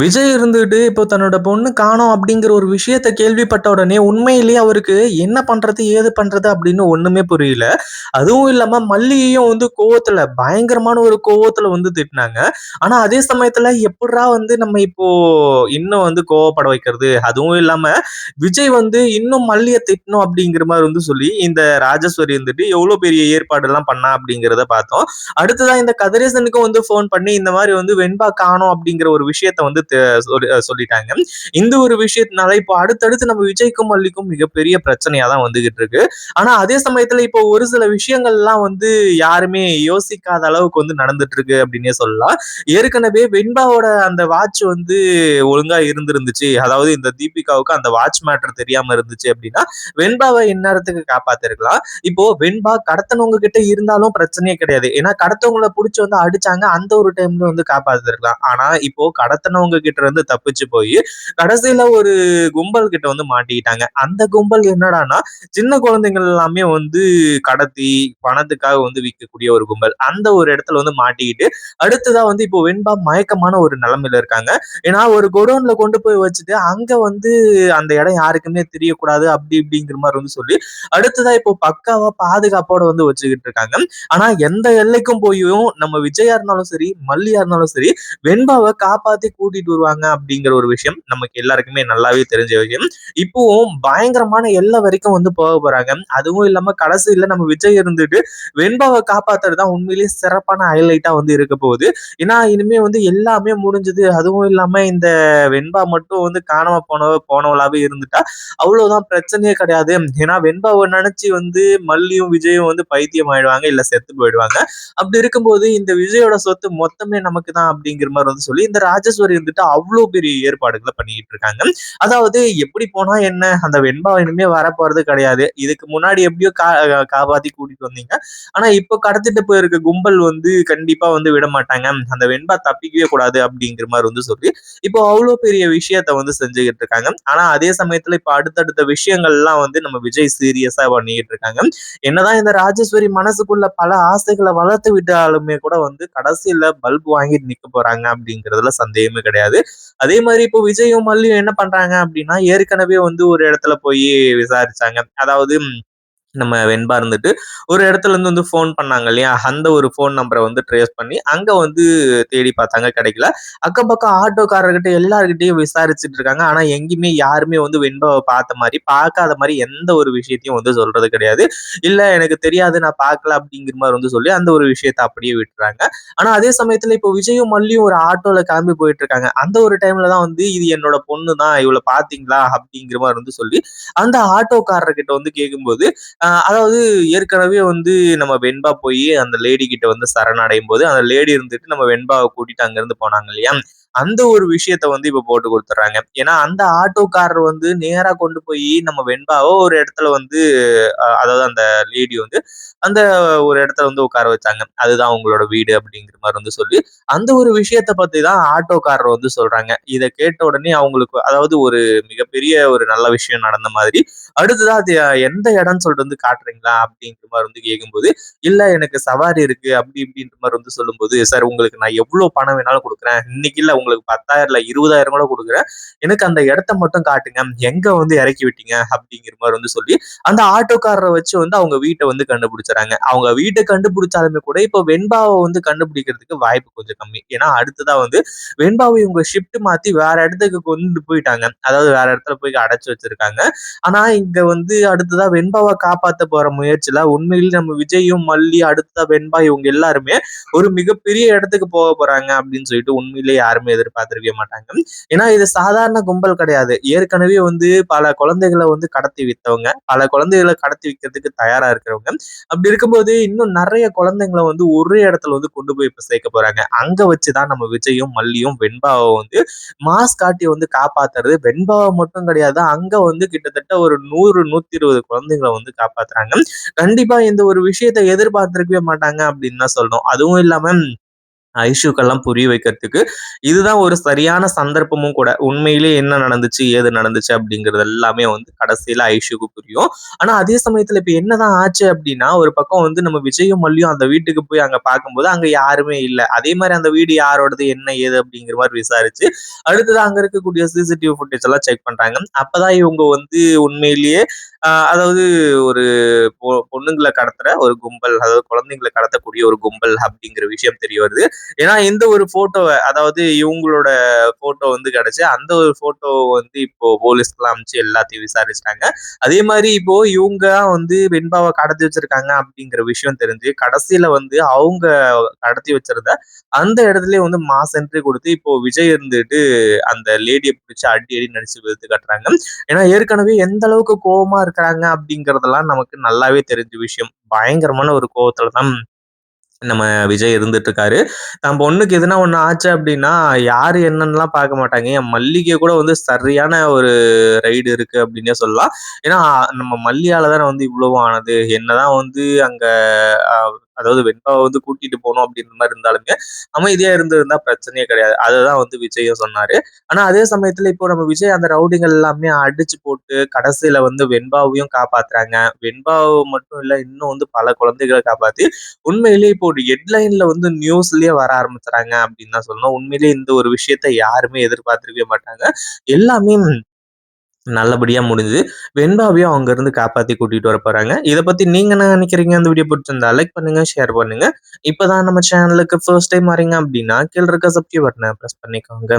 விஜய் இருந்துட்டு இப்போ தன்னோட பொண்ணு காணோம் அப்படிங்கிற ஒரு விஷயத்த கேள்விப்பட்ட உடனே உண்மையிலேயே அவருக்கு என்ன பண்றது ஏது பண்றது அப்படின்னு ஒண்ணுமே புரியல. அதுவும் இல்லாம மல்லியையும் கோவத்துல பயங்கரமான ஒரு கோவத்துல திட்டினாங்க. ஆனா அதே சமயத்துல எப்புட்றா நம்ம இப்போ இன்னும் கோவப்பட வைக்கிறது? அதுவும் இல்லாம விஜய் இன்னும் மல்லிய திட்டணும் அப்படிங்கிற மாரி சொல்லி இந்த ராஜேஸ்வரி எவ்வளோ பெரிய ஏற்பாடுலாம் பண்ணா அப்படிங்கிறத பார்த்தோம். அடுத்ததா இந்த கதிரேசனுக்கும் ஃபோன் பண்ணி இந்த மாரி வெண்பா காணோம் அப்படிங்கிற ஒரு விஷயத்த சொல்லிட்டாங்க. இந்த ஒரு விஷயத்தினால இப்போ அடுத்தடுத்து நம்ம விஜய்க்கும் மல்லிக்கும் மிகப்பெரிய பிரச்சனையா தான் வந்துகிட்டு இருக்கு. ஆனா அதே சமயத்துல இப்போ ஒரு சில விஷயங்கள்லாம் யாருமே யோசிக்காத அளவுக்கு நடந்துட்டு இருக்கு அப்படின்னே சொல்லலாம். ஏற்கனவே வெண்பாவோட அந்த வாட்ச் ஒழுங்கா இருந்திருந்துச்சு. அதாவது இந்த தீபிகாவுக்கு அந்த வாட்ச் மேட்டர் தெரியாம இருந்துச்சு அப்படின்னா வெண்பாவை இந்நேரத்துக்கு காப்பாத்திருக்கலாம். இப்போ வெண்பா கடத்தனவங்க கிட்ட இருந்தாலும் பிரச்சனையே கிடையாது. ஏன்னா கடத்தவங்கள புடிச்சு அடிச்சாங்க. அந்த ஒரு டைம்ல காப்பாத்திருக்கலாம். ஆனா இப்போ கடத்தனவங்க கிட்ட இருந்து தப்பிச்சு போய் கடைசியில ஒரு கும்பல் கிட்ட மாட்டிக்கிட்டாங்க. அந்த கும்பல் என்னடான்னா சின்ன குழந்தைகள் எல்லாமே கடத்தி பணத்துக்காக விக்கக்கூடிய ஒரு கும்பல். அந்த ஒரு இடத்துல மாட்டிக்கிட்டு அடுத்ததா இப்போ வெண்பா மயக்கமான ஒரு நிலைமையில இருக்காங்க. ஏன்னா ஒரு குடோன்ல கொண்டு போய் வச்சுட்டு அங்க அந்த இடம் யாருக்குமே தெரியக்கூடாது அப்படி இப்படிங்கிற மாதிரி சொல்லி அடுத்ததா இப்போ பக்காவா பாதுகாப்போட வச்சுக்கிட்டு இருக்காங்க. ஆனா எந்த எல்லைக்கும் போயும் நம்ம விஜயா இருந்தாலும் சரி மல்லியா இருந்தாலும் சரி வெண்பாவை காப்பாத்தி கூட்டிட்டு வருவாங்க அப்படிங்கிற ஒரு விஷயம் நமக்கு எல்லாருக்குமே நல்லாவே தெரிஞ்ச விஷயம். இப்பவும் பயங்கரமான எல்லை வரைக்கும் போக போறாங்க. அதுவும் இல்லாம கடைசியில நம்ம விஜய் இருந்துட்டு வெண்பாவை காப்பாத்துறது தான் உண்மையிலேயே சிறப்பான ஹைலைட்டா இருக்க போகுது. ஏன்னா இனிமே எல்லாமே முடிஞ்சது. அதுவும் இல்லாம இந்த வெண்பா மட்டும் காணாம போனவளாவே இருந்துட்டா அவ்வளவுதான், பிரச்சனையே கிடையாது. ஏன்னா வெண்பாவை நினைச்சு மல்லியும் விஜயும் பைத்தியம் ஆயிடுவாங்க, இல்ல செத்து போயிடுவாங்க. அப்படி இருக்கும்போது இந்த விஜயோட சொத்து மொத்தமே நமக்கு தான் அப்படிங்கிற மாதிரி சொல்லி இந்த ராஜேஸ்வரி அவ்வளவு பெரிய ஏற்பாடுகளை பண்ணிட்டு இருக்காங்க. அதாவது எப்படி போனா என்ன, அந்த வெண்பா இனிமே வரப்போறது கிடையாது. இதுக்கு முன்னாடி எப்படியோ காப்பாத்தி கூட்டிட்டு வந்தீங்க. ஆனா இப்போ கடத்திட்டு போயிருக்க கும்பல் கண்டிப்பா விட மாட்டாங்க. அந்த வெண்பா தப்பிக்கவே கூடாது அப்படிங்கிற மாதிரி சொல்லி இப்போ அவ்வளவு பெரிய விஷயத்த செஞ்சுக்கிட்டு இருக்காங்க. ஆனா அதே சமயத்துல இப்ப அடுத்தடுத்த விஷயங்கள்லாம் நம்ம விஜய் சீரியஸா பண்ணிட்டு இருக்காங்க. என்னதான் இந்த ராஜேஸ்வரி மனசுக்குள்ள பல ஆசைகளை வளர்த்து விட்டாலுமே கூட கடைசியில பல்ப் வாங்கிட்டு நிக்க போறாங்க அப்படிங்கிறதுல சந்தேகமே கிடையாது. அதே மாதிரி இப்போ விஜயும் மல்லியும் என்ன பண்றாங்க அப்படின்னா ஏற்கனவே ஒரு இடத்துல போய் விசாரிச்சாங்க. அதாவது நம்ம வெண்பா ஒரு இடத்துல இருந்து ஃபோன் பண்ணாங்க இல்லையா? அந்த ஒரு ஃபோன் நம்பர ட்ரேஸ் பண்ணி அங்க தேடி பார்த்தாங்க, கிடைக்கல. அக்கம் பக்கம் ஆட்டோக்காரர்கிட்ட எல்லார்கிட்டயும் விசாரிச்சுட்டு இருக்காங்க. ஆனா எங்கேயுமே யாருமே வெண்பாவ பார்த்த மாரி, பார்க்காத மாரி எந்த ஒரு விஷயத்தையும் சொல்றது கிடையாது. இல்ல எனக்கு தெரியாது, நான் பார்க்கல அப்படிங்கிற மாரி சொல்லி அந்த ஒரு விஷயத்த அப்படியே விட்டுறாங்க. ஆனா அதே சமயத்துல இப்போ விஜயும் மல்லியும் ஒரு ஆட்டோல கிளம்பி போயிட்டு இருக்காங்க. அந்த ஒரு டைம்ல தான் இது என்னோட பொண்ணு தான், இவள பார்த்தீங்களா? அப்படிங்கிற மாரி சொல்லி அந்த ஆட்டோக்காரர்கிட்ட கேட்கும்போது அதாவது ஏற்கனவே நம்ம வெண்பா போய் அந்த லேடி கிட்ட சரணடையும் போது அந்த லேடி இருந்துட்டு நம்ம வெண்பாவை கூட்டிட்டு அங்க இருந்து போனாங்க இல்லையா? அந்த ஒரு விஷயத்த இப்ப போட்டு கொடுத்துட்றாங்க. ஏன்னா அந்த ஆட்டோக்காரர் நேரா கொண்டு போய் நம்ம வெண்பாவ ஒரு இடத்துல அதாவது அந்த லேடி அந்த ஒரு இடத்துல உட்கார வச்சாங்க. அதுதான் உங்களோட வீடு அப்படிங்கிற மாதிரி சொல்லி அந்த ஒரு விஷயத்த பத்தி தான் ஆட்டோக்காரர் சொல்றாங்க. இத கேட்ட உடனே அவங்களுக்கு அதாவது ஒரு மிகப்பெரிய ஒரு நல்ல விஷயம் நடந்த மாதிரி, அடுத்ததா அது எந்த இடம்னு சொல்லிட்டு காட்டுறீங்களா? அப்படிங்கிற மாரி கேட்கும்போது, இல்ல எனக்கு சவாரி இருக்கு அப்படி இப்படின்ற மாரி சொல்லும்போது, சார் உங்களுக்கு நான் எவ்வளவு பணம் வேணாலும் குடுக்குறேன். இன்னைக்கு இல்ல உங்களுக்கு 10,000 இல்ல 20,000 கூட குடுக்குறேன். எனக்கு அந்த இடத்த மட்டும் காட்டுங்க. எங்க இறக்கி விட்டீங்க? அப்படிங்கிற மாரி சொல்லி, அந்த ஆட்டோக்காரர வச்சு அவங்க வீட்ட கண்டுபிடிச்சுறாங்க. அவங்க வீட்ட கண்டுபிடிச்சாலுமே கூட இப்போ வெண்பாவ கண்டுபிடிக்கிறதுக்கு வாய்ப்பு கொஞ்சம் கம்மி. ஏன்னா அடுத்ததா வெண்பாவ இவங்க ஷிஃப்ட் மாத்தி வேற இடத்துக்கு கொண்டு போயிட்டாங்க. அதாவது வேற இடத்துல போய் அடைச்சு வச்சிருக்காங்க. ஆனா இங்க அடுத்ததா வெண்பாவ காப்பாத்த போற முயற்சியில உண்மையிலேயே நம்ம விஜயும், மல்லி, அடுத்ததா வெண்பா இவங்க எல்லாருமே ஒரு மிகப்பெரிய இடத்துக்கு போக போறாங்க அப்படின்னு சொல்லிட்டு உண்மையிலேயே யாருமே எதிர்பார்த்திருக்கவே மாட்டாங்க. ஏன்னா இது சாதாரண கும்பல் கிடையாது. ஏற்கனவே பல குழந்தைகளை கடத்தி வித்தவங்க, பல குழந்தைகளை கடத்தி விக்கிறதுக்கு தயாரா இருக்கிறவங்க. அப்படி இருக்கும்போது இன்னும் நிறைய குழந்தைங்களை ஒரே இடத்துல கொண்டு போய் இப்ப சேர்க்க போறாங்க. அங்க வச்சுதான் நம்ம விஜயும், மல்லியும் வெண்பாவை மாஸ் காட்டி காப்பாத்துறது. வெண்பாவை மட்டும் கிடையாது, அங்க கிட்டத்தட்ட ஒரு 100, 120 குழந்தைங்களை காப்பாத்துறாங்க. கண்டிப்பா இந்த ஒரு விஷயத்த எதிர்பார்த்திருக்கவே மாட்டாங்க அப்படின்னு தான் சொல்லணும். அதுவும் இல்லாம ஐஷூக்கெல்லாம் புரிய வைக்கிறதுக்கு இதுதான் ஒரு சரியான சந்தர்ப்பமும் கூட. உண்மையிலேயே என்ன நடந்துச்சு, ஏது நடந்துச்சு அப்படிங்கிறது எல்லாமே வந்து கடைசியில ஐஷூக்கு புரியும். ஆனா அதே சமயத்துல இப்ப என்னதான் ஆச்சு அப்படின்னா, ஒரு பக்கம் வந்து நம்ம விஜயும், மல்லியும் அந்த வீட்டுக்கு போய் அங்க பார்க்கும்போது அங்க யாருமே இல்ல. அதே மாரி அந்த வீடு யாரோடது, என்ன ஏது அப்படிங்கிற மாரி விசாரிச்சு, அடுத்தது அங்க இருக்கக்கூடிய சிசிடிவி ஃபுட்டேஜ் எல்லாம் செக் பண்றாங்க. அப்பதான் இவங்க வந்து உண்மையிலேயே அதாவது ஒரு பொண்ணுங்கள கடத்துற ஒரு கும்பல், அதாவது குழந்தைங்கள கடத்தக்கூடிய ஒரு கும்பல் அப்படிங்கிற விஷயம் தெரிய வருது. ஏன்னா இந்த ஒரு ஃபோட்டோவ அதாவது இவங்களோட ஃபோட்டோ வந்து கிடைச்சு, அந்த ஒரு ஃபோட்டோ வந்து இப்போ போலீஸ்க்குலாம் அனுப்பிச்சு எல்லாத்தையும் விசாரிச்சுட்டாங்க. அதே மாரி இப்போ இவங்க தான் வந்து வெண்பாவ கடத்தி வச்சிருக்காங்க அப்படிங்கிற விஷயம் தெரிஞ்சு, கடைசியில வந்து அவங்க கடத்தி வச்சிருந்த அந்த இடத்துலயே வந்து மாஸ் என்ட்ரி குடுத்து, இப்போ விஜய் இருந்துட்டு அந்த லேடிய பிடிச்சு அடி அடின்னு அடிச்சு வெளுத்து கட்டுறாங்க. ஏன்னா ஏற்கனவே எந்த அளவுக்கு கோவமா இருக்கிறாங்க அப்படிங்கிறதெல்லாம் நமக்கு நல்லாவே தெரிஞ்ச விஷயம். பயங்கரமான ஒரு கோவத்துல தான் நம்ம விஜய் இருந்துட்டு இருக்காரு. தன் பொண்ணுக்கு எதுனா ஒண்ணு ஆச்சு அப்டின்னா, யாரு என்னன்னுலாம் பார்க்க மாட்டாங்க. என் மல்லிகை கூட வந்து சரியான ஒரு ரைடு இருக்கு அப்டின்னே சொல்லலாம். ஏன்னா, நம்ம மல்லியால தானே வந்து இவ்வளவும் ஆனது. என்னதான் வந்து அங்க அ அதாவது வெண்பாவ வந்து கூட்டிட்டு போணும் அப்டின்ற மாரி இருந்தாலுமே, அமைதியா இருந்திருந்தா பிரச்சனையே கிடையாது. அததான் வந்து விஜயும் சொன்னாரு. ஆனா, அதே சமயத்துல இப்போ நம்ம விஜய் அந்த ரவுடிகள் எல்லாமே அடிச்சு போட்டு, கடைசியில வந்து வெண்பாவையும் காப்பாத்துறாங்க. வெண்பாவ மட்டும் இல்ல, இன்னும் வந்து பல குழந்தைகள காப்பாத்தி உண்மையிலேயே இப்போ ஒரு ஹெட்லைன்ல வந்து நியூஸ்லயே வர ஆரம்பிச்சுறாங்க அப்படின்னு தான் சொல்லணும். உண்மையிலேயே இந்த ஒரு விஷயத்த யாருமே எதிர்பார்த்திருக்கவே மாட்டாங்க. எல்லாமே நல்லபடியா முடிஞ்சுது. வெண்பாவையும் அங்க இருந்து காப்பாத்தி கூட்டிட்டு வர போறாங்க. இத பத்தி நீங்க என்ன நினைக்கிறீங்க? இந்த வீடியோ பிடிச்சிருந்தா லைக் பண்ணுங்க, ஷேர் பண்ணுங்க. இப்பதான் நம்ம சேனலுக்கு ஃபர்ஸ்ட் டைம் வரீங்க அப்படின்னா, கீழ இருக்க சப்ஸ்கிரைப் பட்டன பிரஸ் பண்ணிக்கோங்க.